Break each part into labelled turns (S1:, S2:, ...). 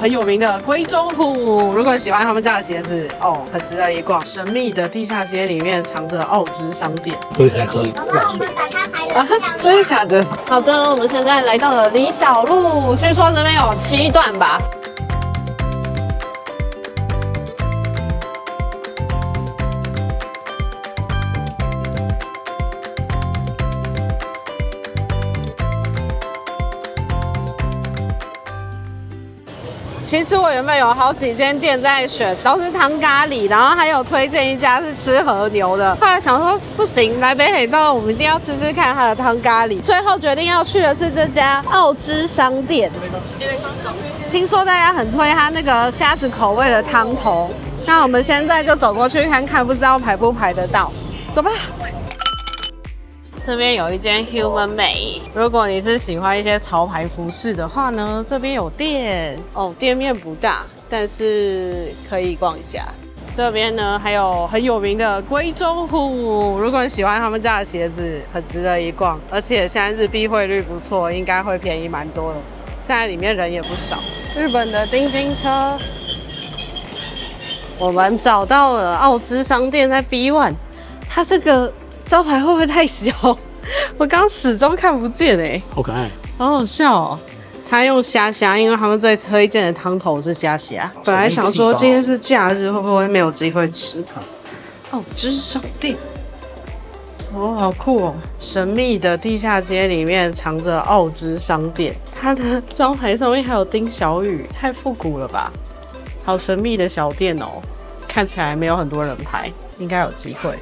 S1: 很有名的龟中虎。如果你喜欢他们家的鞋子哦，很值得一逛。神秘的地下街里面藏着奥芝商店。
S2: 对，还可以。
S1: 真的假的？好的，我们现在来到了李小路，据说这边有7段吧。其实我原本有好几间店在选，都是汤咖喱，然后还有推荐一家是吃和牛的。后来想说不行，来北海道我们一定要吃吃看它的汤咖喱。最后决定要去的是这家奥芝商店。听说大家很推它那个虾子口味的汤头，那我们现在就走过去看看，不知道排不排得到。走吧。这边有一间 Human Made， 如果你是喜欢一些潮牌服饰的话呢，这边有店哦，店面不大，但是可以逛一下。这边呢还有很有名的龟中虎，如果你喜欢他们家的鞋子，很值得一逛。而且现在日币汇率不错，应该会便宜蛮多的。现在里面人也不少。日本的叮叮车，我们找到了奥芝商店在 B1， 它这个招牌会不会太小？我刚始终看不见哎，
S2: 好可爱，
S1: 好好笑哦。他用虾，因为他们最推荐的汤头是虾。本来想说今天是假日，会不会没有机会吃？奥芝商店，哦，好酷哦！神秘的地下街里面藏着奥芝商店，它的招牌上面还有丁小雨，太复古了吧？好神秘的小店哦，看起来没有很多人排，应该有机会。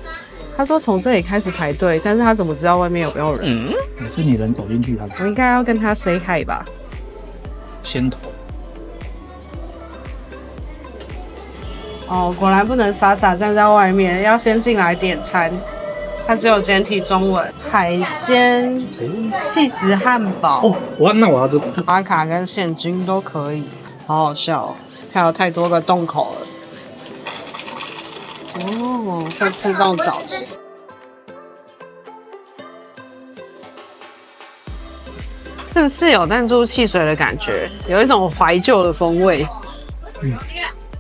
S1: 他说从这里开始排队，但是他怎么知道外面有没有人？
S2: 可是你人走进去，
S1: 我应该要跟他 say hi 吧？
S2: 先头。
S1: 哦，果然不能傻傻站在外面，要先进来点餐。它只有简体中文，海鲜、起司汉堡。
S2: 哦，那我要这个。
S1: 刷卡跟现金都可以，好好笑哦！它有太多个洞口了。哦，会自动找钱。是不是有弹珠汽水的感觉？有一种怀旧的风味。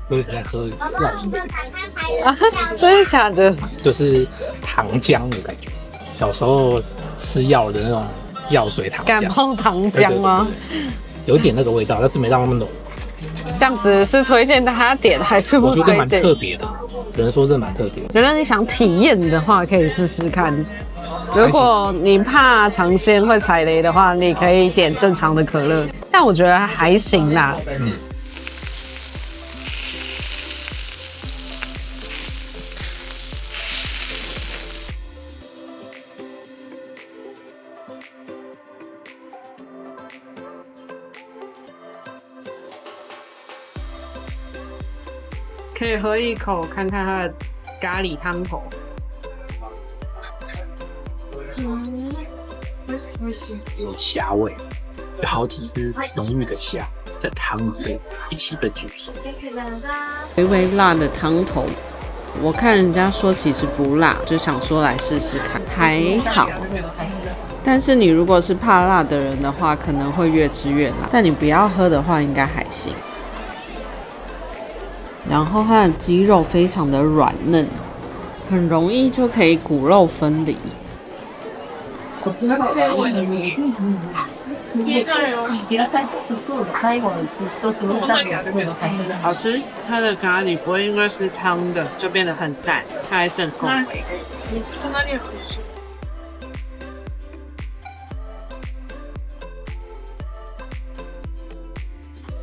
S2: 对，来喝药
S1: 啊，真的假的？
S2: 就是糖浆的感觉。小时候吃药的那种药水糖浆。
S1: 感冒糖浆吗？
S2: 对，有一点那个味道，但是没到那么浓。
S1: 这样子是推荐大家点还是不推荐？
S2: 我觉得蛮特别的，只能说这蛮特别的。
S1: 觉得你想体验的话，可以试试看。如果你怕尝鲜会踩雷的话，你可以点正常的可乐，但我觉得还行啦。可以喝一口看看它的咖喱汤头。
S2: 有虾味，有好几只浓郁的虾在汤里面一起被煮熟。
S1: 微微辣的汤头，我看人家说其实不辣，就想说来试试看，还好。但是你如果是怕辣的人的话，可能会越吃越辣。但你不要喝的话，应该还行。然后它的鸡肉非常的软嫩，很容易就可以骨肉分离。好吃，它的咖喱不会因为是汤的就变得很淡，它还是很够味。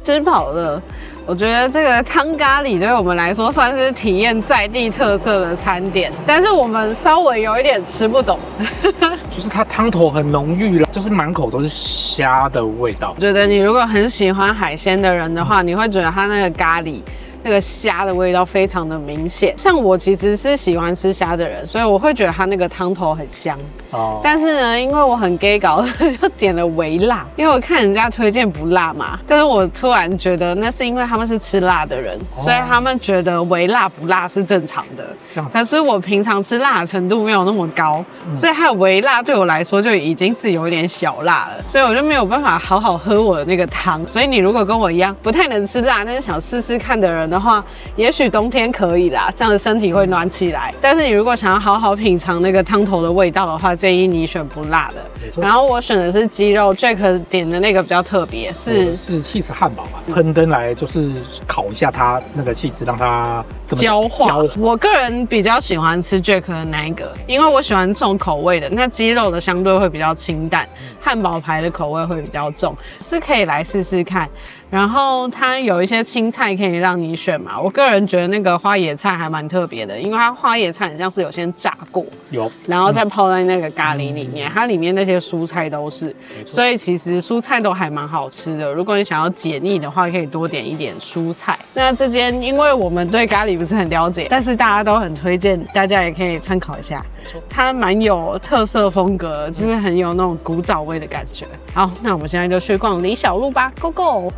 S1: 吃饱了，我觉得这个汤咖喱对我们来说算是体验在地特色的餐点，但是我们稍微有一点吃不懂。
S2: 就是它汤头很浓郁了，就是满口都是虾的味道。
S1: 我觉得你如果很喜欢海鲜的人的话，你会觉得它那个咖喱那个虾的味道非常的明显。像我其实是喜欢吃虾的人，所以我会觉得它那个汤头很香。但是呢，因为我很 gay 搞，就点了微辣，因为我看人家推荐不辣嘛。但是我突然觉得那是因为他们是吃辣的人，所以他们觉得微辣不辣是正常的。可是我平常吃辣的程度没有那么高，所以还有微辣对我来说就已经是有一点小辣了，所以我就没有办法好好喝我的那个汤。所以你如果跟我一样不太能吃辣，但是想试试看的人的话，也许冬天可以啦，这样子身体会暖起来。但是你如果想要好好品尝那个汤头的味道的话，建议你选不辣的。然后我选的是鸡肉 ，Jack 点的那个比较特别，是
S2: 起司汉堡嘛，喷灯来就是烤一下它那个起司，让它
S1: 焦化。我个人比较喜欢吃 Jack 的那一个，因为我喜欢重口味的。那鸡肉的相对会比较清淡，汉堡排的口味会比较重，是可以来试试看。然后它有一些青菜可以让你选嘛，我个人觉得那个花椰菜还蛮特别的，因为它花椰菜很像是有先炸过，然后再泡在那个咖喱里面，它里面那些蔬菜都是，所以其实蔬菜都还蛮好吃的。如果你想要解腻的话，可以多点一点蔬菜。那这间因为我们对咖喱不是很了解，但是大家都很推荐，大家也可以参考一下，它蛮有特色风格，就是很有那种古早味的感觉。好，那我们现在就去逛李小璐吧 ，Go Go！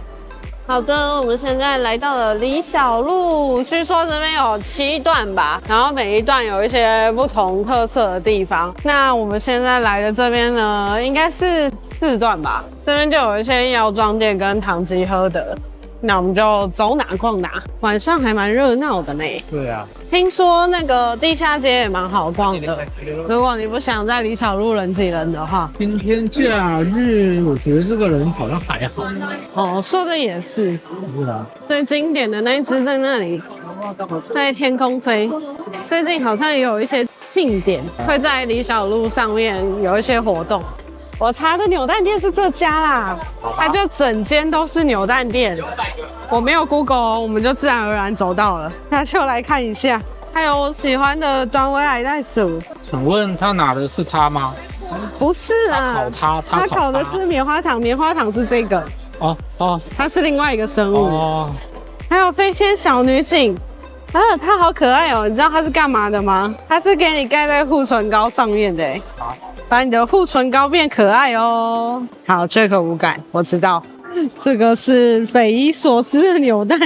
S1: 好的，我们现在来到了李小璐，据说这边有7段吧，然后每一段有一些不同特色的地方。那我们现在来的这边呢，应该是4段吧，这边就有一些药妆店跟唐吉诃德。那我们就走哪逛哪，晚上还蛮热闹的呢。
S2: 对啊，
S1: 听说那个地下街也蛮好逛的，如果你不想在李小璐人挤人的话。
S2: 今天假日，我觉得这个人好像还好。
S1: 哦，说的也是。
S2: 是啊，
S1: 最经典的那一只在那里，在天空飞。最近好像也有一些庆典会在李小璐上面有一些活动。我查的扭蛋店是这家啦，它就整间都是扭蛋店。我没有 Google， 我们就自然而然走到了，那就来看一下。还有我喜欢的短尾矮袋鼠。
S2: 请问他拿的是它吗？
S1: 不是啊，他烤的是棉花糖，棉花糖是这个。它是另外一个生物。还有飞天小女警。它好可爱哦！你知道它是干嘛的吗？它是给你盖在护唇膏上面的，把你的护唇膏变可爱哦。好，这个无感，我知道。这个是匪夷所思的扭蛋。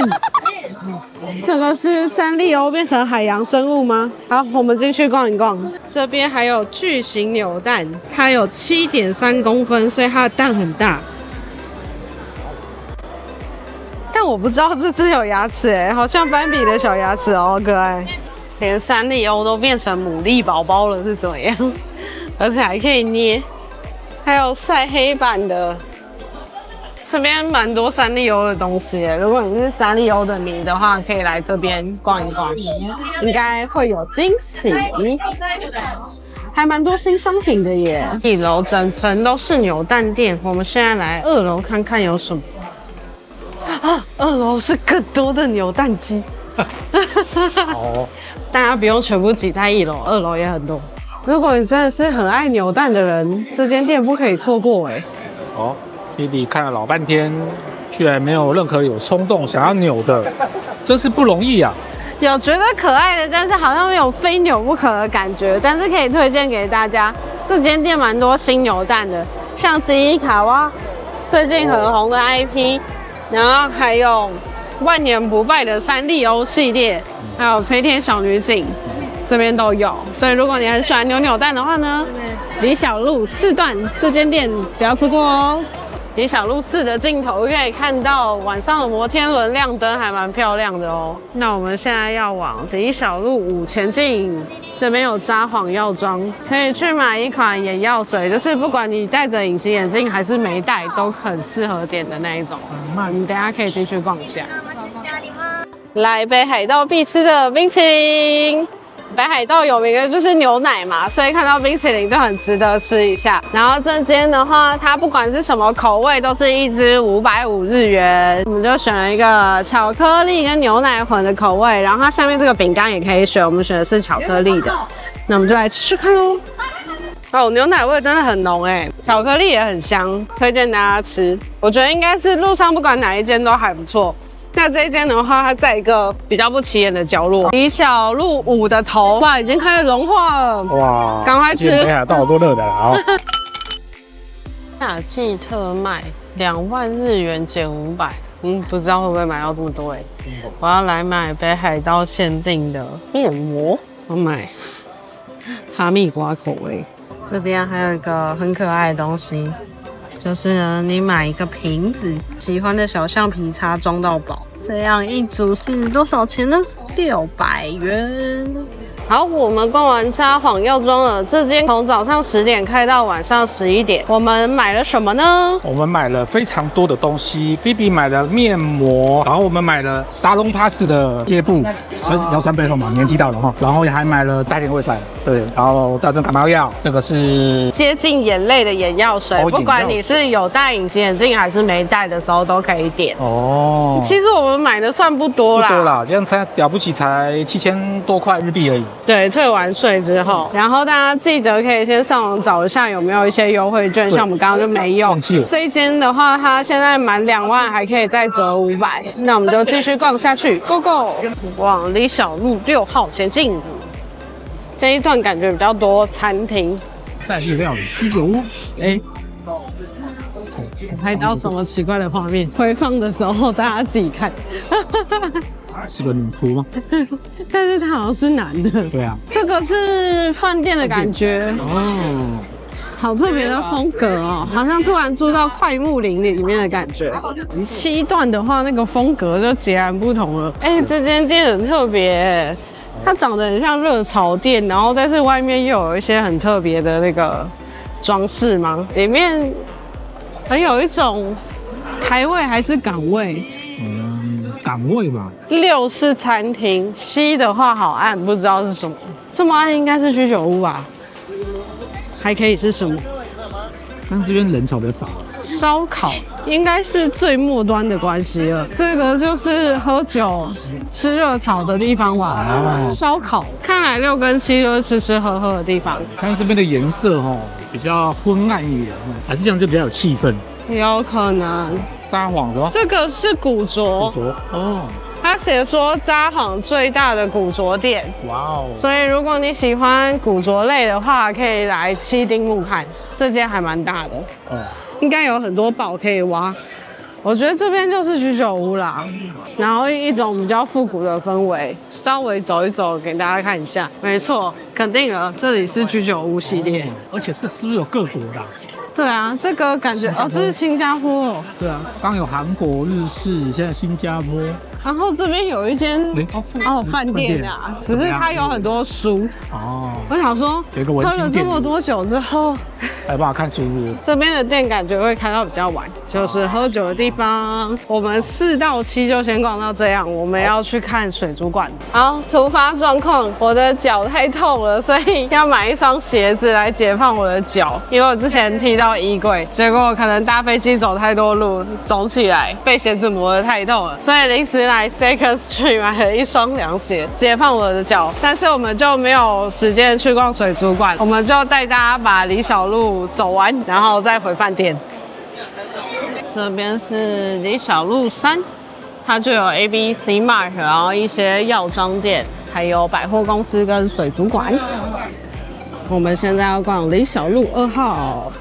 S1: 这个是三丽鸥变成海洋生物吗？好，我们进去逛一逛。这边还有巨型扭蛋，它有7.3公分，所以它的蛋很大。但我不知道这只有牙齿好像斑比的小牙齿哦，好可爱。连三丽鸥都变成牡蛎宝宝了，是怎么样？而且还可以捏，还有晒黑板的。这边蛮多三丽鸥的东西耶，如果你是三丽鸥的迷的话，可以来这边逛一逛，应该会有惊喜。还蛮多新商品的耶，1楼整层都是扭蛋店。我们现在来2楼看看有什么。2楼是更多的扭蛋机。大家不用全部挤在1楼，2楼也很多。如果你真的是很爱扭蛋的人，这间店不可以错过
S2: 弟弟看了老半天，居然没有任何有冲动想要扭的，真是不容易啊！
S1: 有觉得可爱的，但是好像没有非扭不可的感觉。但是可以推荐给大家，这间店蛮多新扭蛋的，像吉伊卡哇，最近很红的 IP， 然后还有万年不败的三丽鸥系列，还有飞天小女警，这边都有。所以如果你很喜欢扭蛋的话呢，李小璐4段这间店不要错过哦。李小璐4的尽头可以看到晚上的摩天轮亮灯，还蛮漂亮的哦。那我们现在要往李小璐5前进，这边有札幌药妆，可以去买一款眼药水，就是不管你戴着隐形眼镜还是没戴，都很适合点的那一种。你等一下可以进去逛一下。来北海道必吃的冰淇淋。北海道有名的就是牛奶嘛，所以看到冰淇淋就很值得吃一下。然后这间的话，它不管是什么口味，都是一支550日元。我们就选了一个巧克力跟牛奶混的口味，然后它下面这个饼干也可以选，我们选的是巧克力的。那我们就来吃吃看哦。牛奶味真的很浓巧克力也很香，推荐大家吃。我觉得应该是路上不管哪一间都还不错。那这一间的话，它在一个比较不起眼的角落，李小璐5的头，哇，已经开始融化了，
S3: 哇，
S1: 赶快吃！
S3: 北海道好多热的了啊！
S1: 夏季特卖2万日元减500，不知道会不会买到这么多我要来买北海道限定的面膜，我买哈密瓜口味。这边还有一个很可爱的东西。就是呢，你买一个瓶子，喜欢的小橡皮擦装到饱，这样一组是多少钱呢？600元。好，我们逛完札幌药妆了，这间从早上10点开到晚上11点。我们买了什么呢？
S3: 我们买了非常多的东西，Phoebe 买了面膜，然后我们买了沙龙 pass 的贴布，腰酸背痛嘛，年纪到了哈，然后还买了带点胃散，对，然后大正感冒药，这个是
S1: 接近眼泪的眼药水，不管你是有戴隐形眼镜还是没戴的时候都可以点。哦，其实我们买的算不多啦，
S3: 不多啦，这样才了不起，才7000多块日币而已。
S1: 对，退完税之后，然后大家记得可以先上网找一下有没有一些优惠券，像我们刚刚就没用。这一间的话，它现在满2万还可以再折500，那我们就继续逛下去 ，Go Go， 往李小璐6号前进。这一段感觉比较多餐厅，
S3: 在日料理居酒屋，
S1: 拍到什么奇怪的画面？回放的时候大家自己看。
S3: 是个女仆吗？
S1: 但是他好像是男的。
S3: 对啊，
S1: 这个是饭店的感觉哦，好特别的风格哦，好像突然住到快木林里面的感觉。7段的话，那个风格就截然不同了。这间店很特别，它长得很像热炒店，然后但是外面又有一些很特别的那个装饰嘛，里面很有一种台味还是港味。
S3: 港味嘛
S1: ，6是餐厅，7的话好暗，不知道是什么。这么暗应该是居酒屋吧？还可以是什么？
S3: 但这边人潮比较少。
S1: 烧烤应该是最末端的关系了。这个就是喝酒、吃热炒的地方吧？烧烤，看来6跟7就是吃吃喝喝的地方。
S3: 看这边的颜色比较昏暗一点，还是这样就比较有气氛。
S1: 有可能
S3: 札幌是吧？
S1: 这个是古着哦。他写说札幌最大的古着店，哇哦！所以如果你喜欢古着类的话，可以来七丁目看，这间还蛮大的，应该有很多宝可以挖。我觉得这边就是居酒屋啦，然后一种比较复古的氛围，稍微走一走给大家看一下。没错，肯定了，这里是居酒屋系列，
S3: 而且是不是有各国的？
S1: 对啊，这个感觉这是新加坡哦。
S3: 对啊，刚有韩国、日式，现在新加坡。
S1: 然后这边有一间饭店啊，只是它有很多书哦。我想说，喝了这么多酒之后，
S3: 还办法看书是不是？
S1: 这边的店感觉会开到比较晚，就是喝酒的地方。我们4到7就先逛到这样，我们要去看水族馆。好，突发状况，我的脚太痛了，所以要买一双鞋子来解放我的脚，因为我之前踢到衣柜，结果可能搭飞机走太多路，肿起来，被鞋子磨得太痛了，所以临时来 Second Street 买了一双凉鞋，解放我的脚。但是我们就没有时间去逛水族馆，我们就带大家把李小璐走完，然后再回饭店。这边是李小璐3，它就有 ABC Mart， 然后一些药妆店，还有百货公司跟水族馆。我们现在要逛李小璐2号，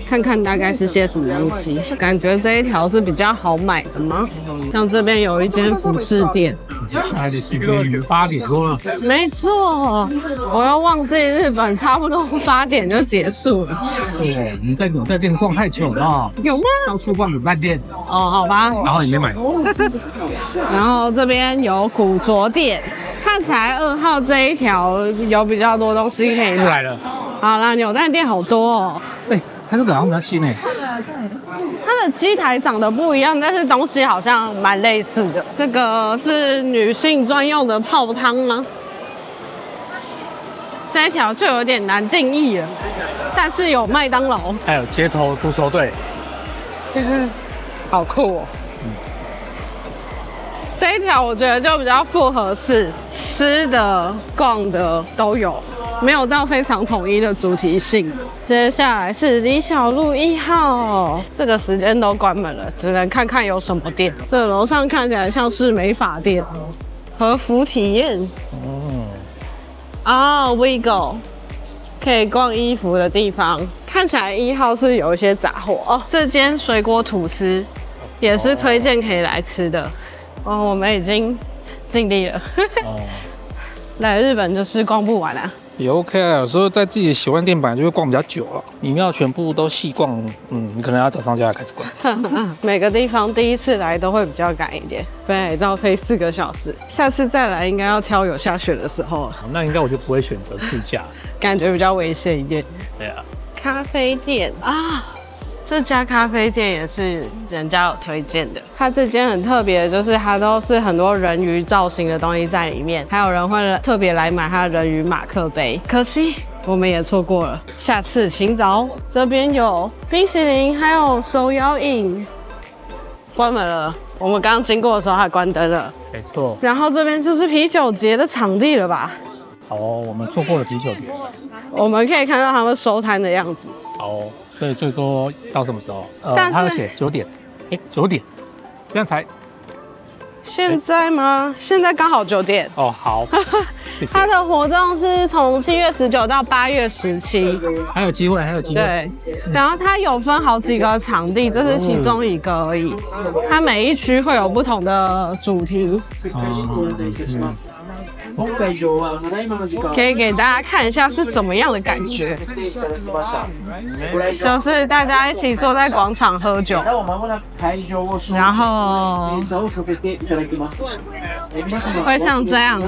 S1: 看看大概是些什么东西。感觉这一条是比较好买的吗？像这边有一间服饰店，
S3: 现在的时间8点多了。
S1: 没错，我要忘记日本差不多8点就结束了。
S3: 对，你在扭蛋店逛太久了。
S1: 有吗？
S3: 到处逛扭蛋店。
S1: 哦，好吧。
S3: 然后你没买。
S1: 然后这边有古着店。看起来2号这一条有比较多东西可以买。
S3: 来了。
S1: 好啦，扭蛋店好多哦。
S3: 它这个好像比较新诶。
S1: 它的机台长得不一样，但是东西好像蛮类似的。这个是女性专用的泡汤吗？这一条就有点难定义了，但是有麦当劳，
S3: 还有街头足球队，
S1: 好酷哦。这一条我觉得就比较复合式，吃的、逛的都有。没有到非常统一的主题性。接下来是李小璐1号，这个时间都关门了，只能看看有什么店。这楼上看起来像是美发店，和服体验。WeGo 可以逛衣服的地方，看起来1号是有一些杂货哦。这间水果吐司也是推荐可以来吃的哦。我们已经尽力了，来日本就是逛不完啊。
S3: 也 OK 啊，有时候在自己喜欢店本来就会逛比较久了，你要全部都细逛，你可能要早上就要开始逛。
S1: 每个地方第一次来都会比较赶一点，北海道可以4个小时，下次再来应该要挑有下雪的时候了。
S3: 那应该我就不会选择自驾，
S1: 感觉比较危险一点。
S3: 对啊，
S1: 咖啡店啊。这家咖啡店也是人家有推荐的，它这间很特别，就是它都是很多人鱼造型的东西在里面，还有人会特别来买它的人鱼马克杯，可惜我们也错过了，下次请找。这边有冰淇淋，还有手摇饮，关门了。我们刚刚经过的时候，它关灯了。
S3: 没错。
S1: 然后这边就是啤酒节的场地了吧？
S3: 好哦，我们错过了啤酒节。
S1: 我们可以看到他们收摊的样子。
S3: 好哦，所以最多到什么时候？
S1: 但是
S3: 他有写9点，9点，这样才。
S1: 现在吗？现在刚好9点。
S3: 哦，好。谢谢
S1: 它的活动是从7月19到8月17，
S3: 还有机会，还有机会。
S1: 对，然后它有分好几个场地，这是其中一个而已。它每一区会有不同的主题。可以给大家看一下是什么样的感觉，就是大家一起坐在广场喝酒，然后会像这样，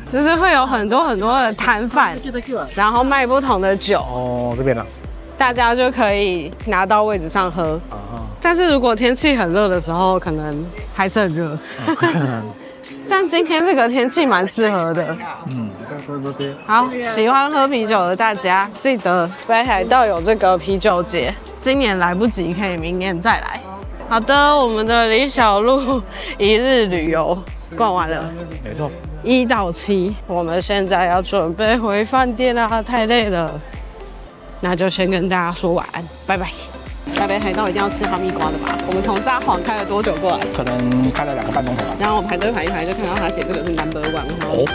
S1: 就是会有很多很多的摊贩，然后卖不同的酒。
S3: 哦，这边了。
S1: 大家就可以拿到位置上喝。但是如果天气很热的时候，可能还是很热。但今天这个天气蛮适合的。好，喜欢喝啤酒的大家，记得北海道有这个啤酒节，今年来不及，可以明年再来。好的，我们的李小璐1日旅游逛完了，
S3: 没错
S1: ，1到7，我们现在要准备回饭店啦，太累了，那就先跟大家说晚安，拜拜。来北海道一定要吃哈密瓜的吧？我们从札幌开了多久过来？
S3: 可能开了2个半钟头吧。
S1: 然后我排队排一排，就看到他写这个是 No.1，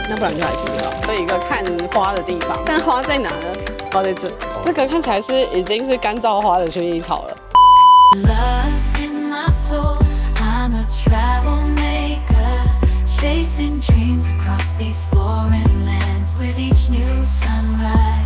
S1: 那不然就来吃吧。这一个看花的地方，但花在哪呢？花在这，这个看起来是已经是干燥花的薰衣草了。Chasing dreams across these foreign lands with each new sunrise.